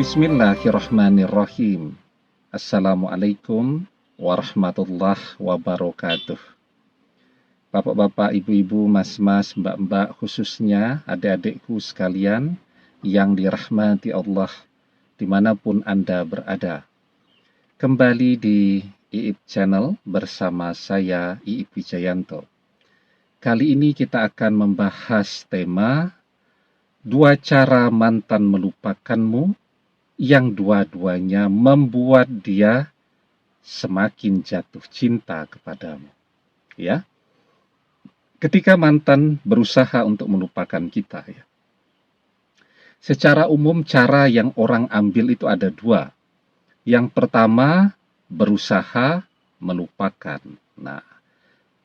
Bismillahirrahmanirrahim. Assalamualaikum warahmatullahi wabarakatuh. Bapak-bapak, ibu-ibu, mas-mas, mbak-mbak, khususnya adik-adikku sekalian yang dirahmati Allah dimanapun Anda berada. Kembali di IIP Channel bersama saya, IIP Wijayanto. Kali ini kita akan membahas tema 2 cara mantan melupakanmu yang dua-duanya membuat dia semakin jatuh cinta kepadamu. Ya, ketika mantan berusaha untuk melupakan kita, ya, secara umum cara yang orang ambil itu ada 2. Yang pertama, berusaha melupakan. Nah,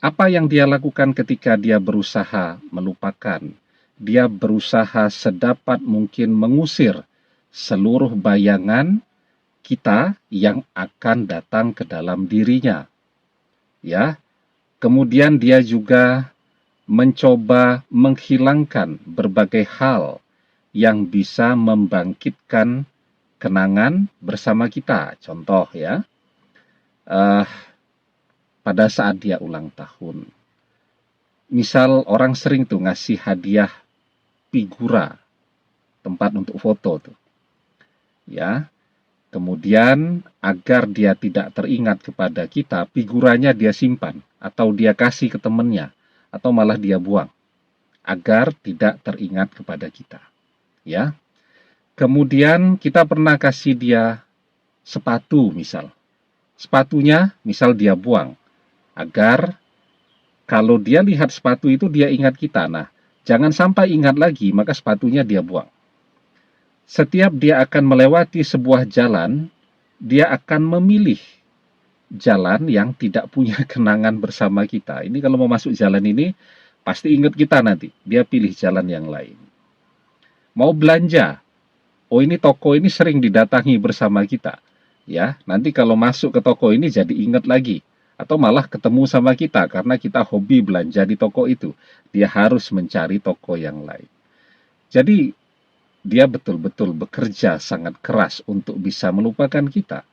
apa yang dia lakukan ketika dia berusaha melupakan? Dia berusaha sedapat mungkin mengusir seluruh bayangan kita yang akan datang ke dalam dirinya. Ya. Kemudian dia juga mencoba menghilangkan berbagai hal yang bisa membangkitkan kenangan bersama kita. Contoh ya, pada saat dia ulang tahun. Misal orang sering tuh ngasih hadiah figura, tempat untuk foto tuh. Ya, kemudian agar dia tidak teringat kepada kita, figuranya dia simpan atau dia kasih ke temannya atau malah dia buang agar tidak teringat kepada kita. Ya, kemudian kita pernah kasih dia sepatu misal, sepatunya misal dia buang agar kalau dia lihat sepatu itu dia ingat kita. Nah, jangan sampai ingat lagi, maka sepatunya dia buang. Setiap dia akan melewati sebuah jalan, dia akan memilih jalan yang tidak punya kenangan bersama kita. Ini kalau mau masuk jalan ini, pasti ingat kita nanti. Dia pilih jalan yang lain. Mau belanja, oh ini toko ini sering didatangi bersama kita. Ya, nanti kalau masuk ke toko ini jadi ingat lagi. Atau malah ketemu sama kita karena kita hobi belanja di toko itu. Dia harus mencari toko yang lain. Jadi, dia betul-betul bekerja sangat keras untuk bisa melupakan kita.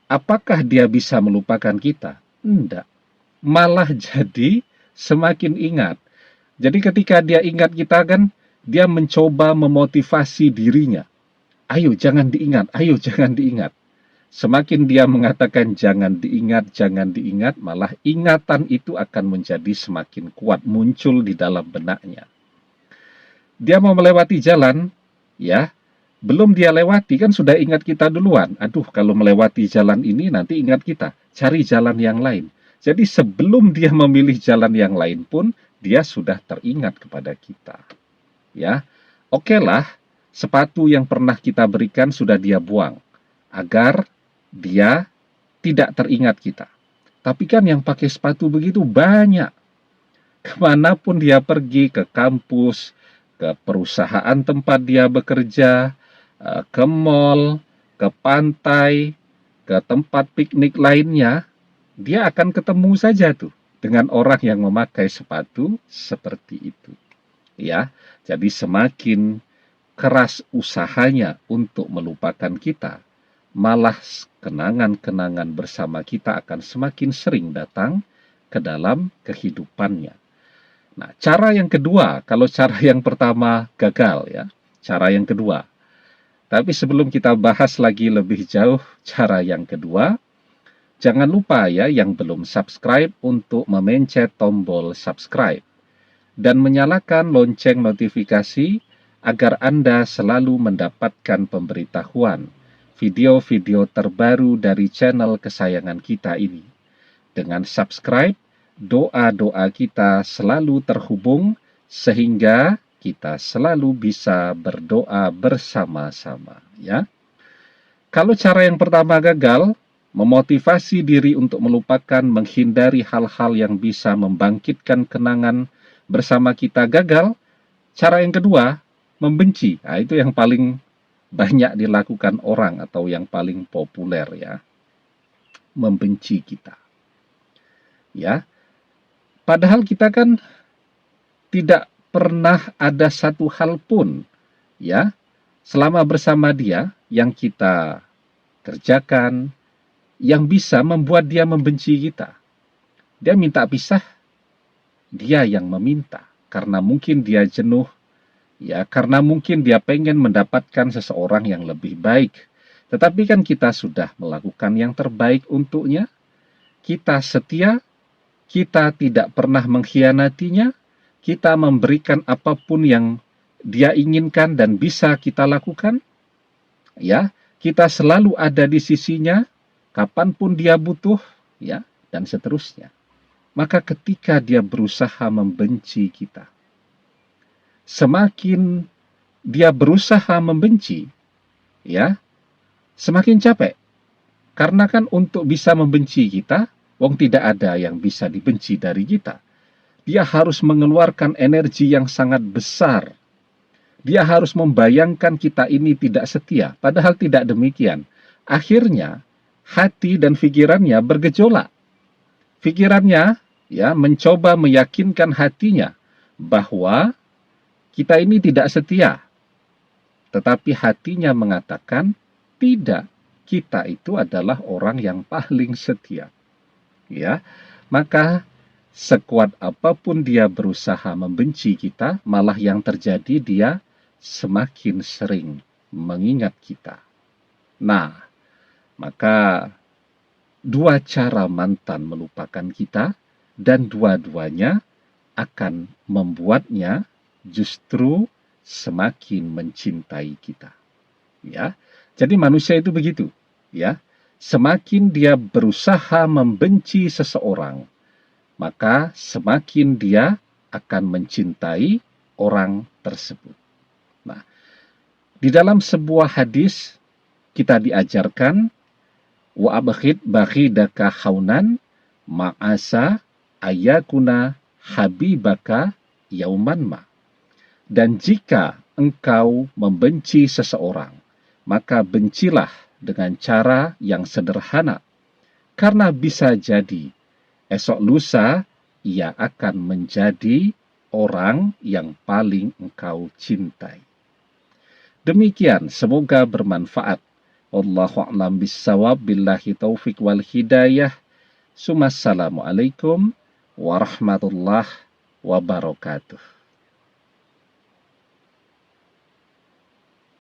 Apakah dia bisa melupakan kita? Tidak. Malah jadi semakin ingat. Jadi ketika dia ingat kita kan, dia mencoba memotivasi dirinya. Ayo jangan diingat, ayo jangan diingat. Semakin dia mengatakan jangan diingat, malah ingatan itu akan menjadi semakin kuat muncul di dalam benaknya. Dia mau melewati jalan, ya, belum dia lewati kan sudah ingat kita duluan. Aduh, kalau melewati jalan ini nanti ingat kita, cari jalan yang lain. Jadi sebelum dia memilih jalan yang lain pun dia sudah teringat kepada kita. Ya, okelah, sepatu yang pernah kita berikan sudah dia buang agar dia tidak teringat kita. Tapi kan yang pakai sepatu begitu banyak. Kemanapun dia pergi, ke kampus, ke perusahaan tempat dia bekerja, ke mall, ke pantai, ke tempat piknik lainnya, dia akan ketemu saja tuh dengan orang yang memakai sepatu seperti itu. Ya, jadi semakin keras usahanya untuk melupakan kita, malah kenangan-kenangan bersama kita akan semakin sering datang ke dalam kehidupannya. Nah, cara yang kedua, kalau cara yang pertama gagal ya, cara yang kedua. Tapi sebelum kita bahas lagi lebih jauh cara yang kedua, jangan lupa ya yang belum subscribe untuk memencet tombol subscribe dan menyalakan lonceng notifikasi agar Anda selalu mendapatkan pemberitahuan video-video terbaru dari channel kesayangan kita ini. Dengan subscribe, doa-doa kita selalu terhubung sehingga kita selalu bisa berdoa bersama-sama, ya. Kalau cara yang pertama gagal, memotivasi diri untuk melupakan, menghindari hal-hal yang bisa membangkitkan kenangan bersama kita gagal, cara yang kedua, membenci. Nah, itu yang paling banyak dilakukan orang atau yang paling populer ya, membenci kita. Ya, padahal kita kan tidak pernah ada satu hal pun ya selama bersama dia yang kita kerjakan yang bisa membuat dia membenci kita. Dia minta pisah, dia yang meminta. Karena mungkin dia jenuh, ya, karena mungkin dia pengen mendapatkan seseorang yang lebih baik. Tetapi kan kita sudah melakukan yang terbaik untuknya. Kita setia, kita tidak pernah mengkhianatinya, kita memberikan apapun yang dia inginkan dan bisa kita lakukan. Ya, kita selalu ada di sisinya, kapanpun dia butuh, ya, dan seterusnya. Maka ketika dia berusaha membenci kita, semakin dia berusaha membenci, ya, semakin capek. Karena kan untuk bisa membenci kita, wong tidak ada yang bisa dibenci dari kita. Dia harus mengeluarkan energi yang sangat besar. Dia harus membayangkan kita ini tidak setia, padahal tidak demikian. Akhirnya, hati dan pikirannya bergejolak. Pikirannya, ya, mencoba meyakinkan hatinya bahwa kita ini tidak setia. Tetapi hatinya mengatakan, tidak, kita itu adalah orang yang paling setia. Ya, maka sekuat apapun dia berusaha membenci kita, malah yang terjadi dia semakin sering mengingat kita. Nah, maka dua cara mantan melupakan kita, dan dua-duanya akan membuatnya justru semakin mencintai kita. Ya, jadi manusia itu begitu. Ya, semakin dia berusaha membenci seseorang, maka semakin dia akan mencintai orang tersebut. Nah, di dalam sebuah hadis kita diajarkan, wa abghid baghidaka khaunan ma'asa ayakuna habibaka yauman ma. Dan jika engkau membenci seseorang, maka bencilah dengan cara yang sederhana, karena bisa jadi esok lusa ia akan menjadi orang yang paling engkau cintai. Demikian, semoga bermanfaat. Wallahu a'lam bissawab, billahi taufik wal hidayah. Assalamualaikum warahmatullahi wabarakatuh.